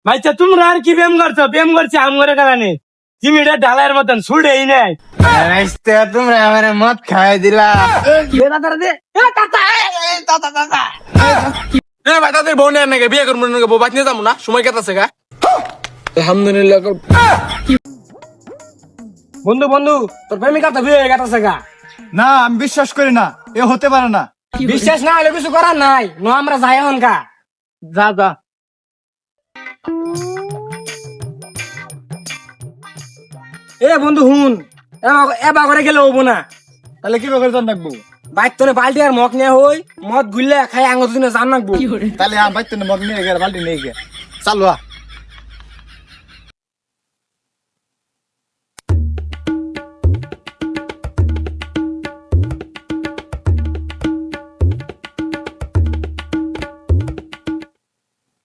ভাইচা তোমরা আর কি ব্যায়াম করছো? ব্যায়াম করছি আম করে কারণে চিমিটা ডালার মতন ছুড়েই নাই। তোমরা আমার মদ খাওয়াই দিলা। ভাই তাদের বউ নেই নাকি বিয়ে করবো নাকি বউ বাদ নিয়ে যাবো না সময় কেতাছে গা। আলহামদুলিল্লাহ। বন্ধু বন্ধু তোর প্রেমিকা তো বিয়ে হয়ে গেছে গা। না আমি বিশ্বাস করি না, এ হতে পারে না। বিশ্বাস না হলে কিছু করার নাই, ন আমরা যাই এখন গা। যা যা। এ বন্ধু হুন, এবার করে গেলে হবো না। তাহলে কি করে জান রাখবো? বাইক তোনে বালতি আর মগ নিয়ে হই, মদ গুললে খাই আঙুর দিনে জান রাখবো। তাহলে আমার বাইক মদ নিয়ে গেলে বাল্টি নিয়ে গিয়ে চালু আ।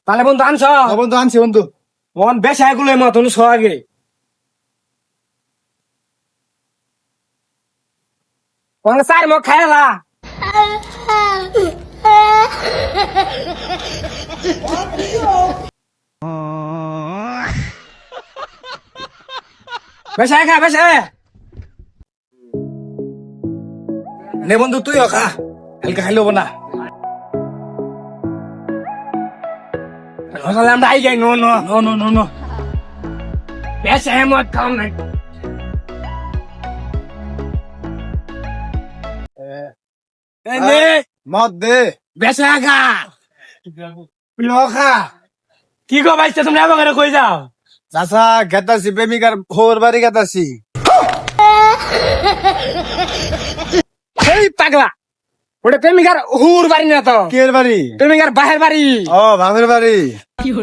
তাহলে বন্ধু আনছ বন্ধু আনছি বন্ধু। মন বেশ এগুলো মত তুমি আগে চার মগ খাইলা বেশ খা বেশ নে বন্ধু তুই খা, হালকা খাইলে হবো না। আমরা আই যাই no no no no no no বেশ মদ খাও না মদ দে। বেশ খা খা। কি গো ভাইছে তুমি এবার কই যাও? চাচা গেতাছি, প্রেমিকার ভোর বাড়ি গেতাছি। এই পাগলা, ওটা প্রেমিকার হুর বাড়ি না তো, কের বাড়ি? প্রেমিকার বাহের বাড়ি। ও বাপের বাড়ি।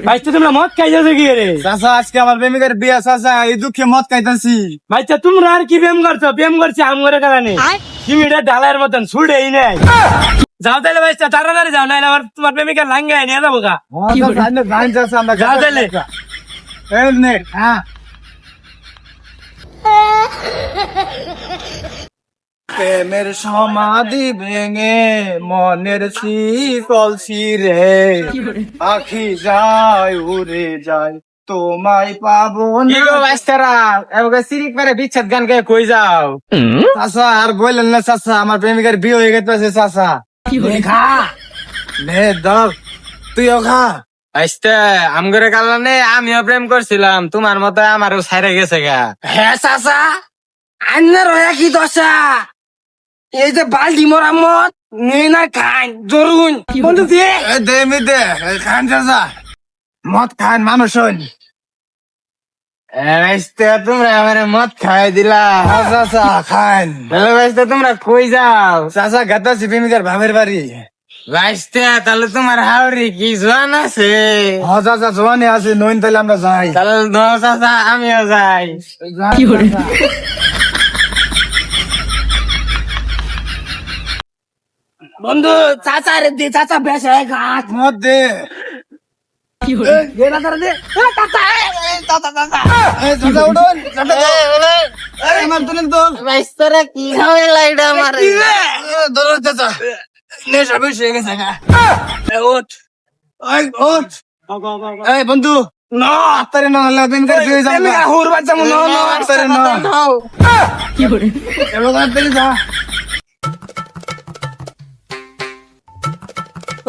ভাইছে তোমরা মদ খাই যাচ্ছে কি রে? চাচা আজকে আমার প্রেমিকার বিয়া, চাচা এই দুঃখে মদ খাইতাছি। ভাইছে তোমরা আর কি ব্যায়াম করছো? ব্যায়াম করছি আম করে কারণে চিমিটা ডালার মতন ছুড়েই নাই। যাও তাহলে ভাইছে তাড়াতাড়ি যাও, নাইলে আমার তোমার প্রেমিকার লাঙ্গায় নিয়ে যাবো গা। যাও তাহলে। হ্যাঁ প্রেমের সমাধি ভেঙে মনের শীতল ছিঁড়ে আখি যায় উড়ে যায়, তোমায় পাবো কি না। গো বাস্তারা, এবার সিরিক পারে বিচ্ছেদ গান গায়ে কই যাও? চাচা আর বললেন না চাচা, আমার প্রেমিকার বিয়ে হয়ে গেছে চাচা। খা নে ধর, তুইও খা। আইস্তে আম করে কারণে আমিও প্রেম করছিলাম, তোমার মতো আমারও ছাইরে গেছে গা। হ্যাঁ চাচা, আন্নার হয়ে কি দশা? এই যে বালতি মরা মত নেই না খান জরুন বন্ধু দিয়ে এ দে মি দে, খান চাচা, মদ খান মানুষ হন। তোমরা আমার মদ খাই দিলা। চাচা খান। হ্যালো ভাইস্তে, তোমরা কই যাও? চাচা গাতাছি প্রেমিকার ভাবের বাড়ি। ভাইস্তে তাহলে তোমার হাওড়ি কি জোয়ান আছে? হ চাচা জোয়ানি আছে, নইন তাহলে আমরা যাই। তাহলে নো চাচা আমিও যাই। বন্ধু চাচা রে দে, চাচা বেশ গাছ মদ দে। দে না তারা দে। চাচা এই চাচা উঠুন, চাচা এই আমার তুলেন তো। ভাইস্তারা কি খাওয়া লাইডা আমার ধরুন চাচা, নেশা বেশি হয়ে গেছে গা। ওঠ ওই ওঠ। এই বন্ধু না আত্তারে না হলে প্রেমিকার বিয়ে হয়ে যাবে। হুর বাচ্চা মনে হলো আত্তারে না এবার তাড়াতাড়ি যা।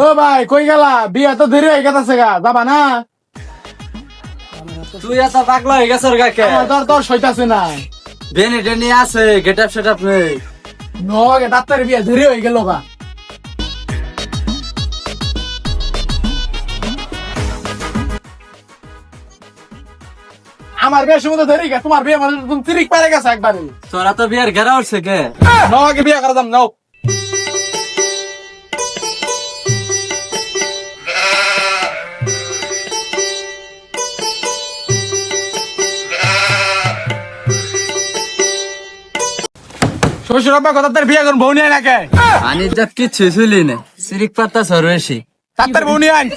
ও ভাই কই গেলা? বিয়ে তো দেরি হয়ে গেছে গা, যাবা না? তুই এত পাগলা হয়ে গেছ কাকে? তোর সইতাছে না। বেনি টেনি আছে, গেটআপ সেটআপ নেই। নগে ডাক্তার বিয়ে দেরি হয়ে গেল গা। আমার বিয়ের সময় তো দেরি গে, তোমার বিয়ে মানে তুমি তিরিক পারে গেছে একবারে। তোরা তো বিয়ার ঘেরা উঠছে কে? নগে বিয়ে করে দাম নাও। শ্বশুর আব্বা কথা তার বিয়ে করুন, বউ নিয়ে নাকে পানি জাত কিচ্ছু শুলি না, সিরিক পাতা সরবেশি। তার বউ নিয়ে আন।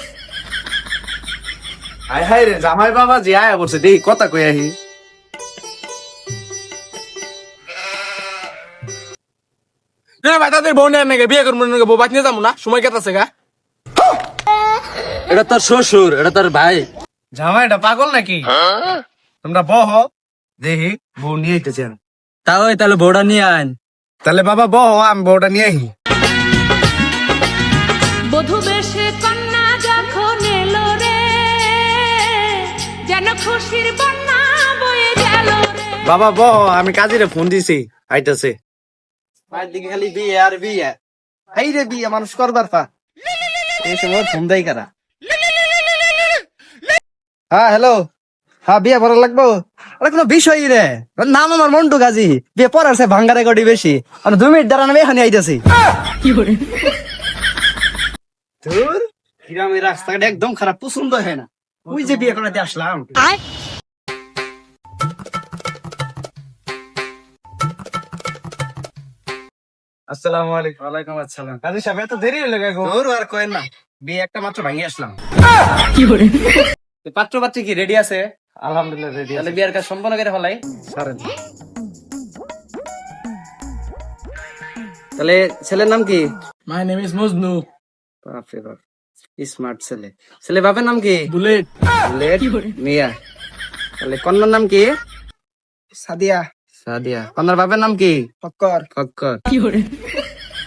হাই হাই রে জামাই বাবা যে আয়া বলছে দেই কথা কই আহি। ভাই তাদের বউ নিয়ে নাকি বিয়ে করবো নাকি বউ বাদ নিয়ে যাবো না সময় কেতাছে গা। এটা তোর শ্বশুর, এটা তোর ভাই। জামাইটা পাগল নাকি? তোমরা বহ, দেখি বউ নিয়ে আইতেছেন। তাহলে বউটা নিয়ে আন। তাহলে বাবা বহ, আমি বউটা নিয়ে আহি। বধূ বেশে কন্যা যখন এলো রে, যেন খুশির বন্যা বয়ে গেল রে। বাবা বহ, আমি কাজীরে ফোন দিছি, আইতাছে। মায়ের দিকে খালি বিয়ে আর বিয়ে। এই রে বিয়ে মানুষ করবার পা, এই সময় ফোন দেয় কারা? হ্যাঁ হ্যালো, হ্যাঁ বিয়ে ভরা লাগবো। আরে কোনো বিষয় রে, নাম আমার মন্টু গাজী, বিয়ে পড়ার সে ভাঙ্গারে গড়ি বেশি। আর 2 মিনিট দাঁড়ান, আমি এখানে আইতাছি। ধুর, গ্রামের রাস্তাঘাট একদম খারাপ, পছন্দ হয় না। ওই যে বিয়ে করাতে আসলাম। আসসালামু আলাইকুম। ওয়ালাইকুম আসসালাম। কাজী সাহেব এত দেরি হলো কেন? ধুর, আর কইেন না, বিয়ে একটা মাত্র ভাঙিয়ে আসলাম। পাত্র পাত্রী কি রেডি আছে? আলহামদুলিল্লাহ রেডি তাহলে বিয়ার কাজ সম্পন্ন করে ফেলাই। সারেন। তাহলে ছেলের নাম কি? My name is Majnu. বাপরে বাপ, স্মার্ট ছেলে। ছেলে বাপের নাম কি? বুলেট। বুলেট মিয়া। তাহলে কন্যার নাম কি? সাদিয়া। সাদিয়া। কন্যার বাপের নাম কি? ফক্কর। ফক্কর।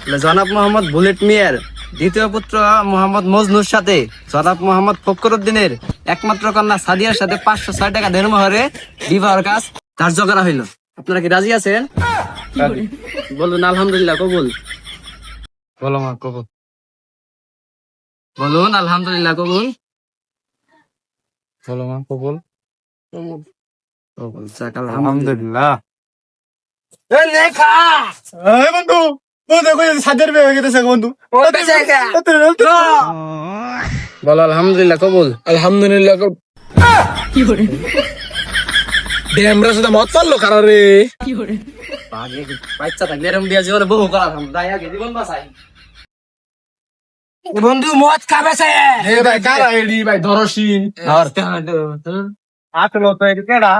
তাহলে জনাব মোহাম্মদ বুলেট মিয়ার দ্বিতীয় পুত্র মোহাম্মদ মজনুর সাথে জনাব মোহাম্মদ ফখরুদ্দিনের একমাত্র কন্যা সাদিয়ার সাথে 506 টাকা দেড়মোহরে বিবাহের কাজ ধার্য করা হইল। আপনারা কি রাজি আছেন? বলুন আলহামদুলিল্লাহ কবুল। বলো মা কবুল। বলুন আলহামদুলিল্লাহ কবুল। বলো মা কবুল। কবুল। যাক আলহামদুলিল্লাহ। আলহামদুলিল্লাহ। এই বন্ধু, বন্ধু কই সাদের বিয়ে হয়ে গেছে বন্ধু। বলো আলহামদুলিল্লাহ কবুল। আলহামদুলিল্লাহ। ড্যামরা শুধু মত পারলো কারা রে? বাচ্চা থাকলে এরকম বিয়া জীবনে বহু করা জীবন বাঁচাই। বন্ধু মদ খাবে সে। হে ভাই কারা এডি ভাই ধরসিন। ধর। আসলো তো এটা কেডা?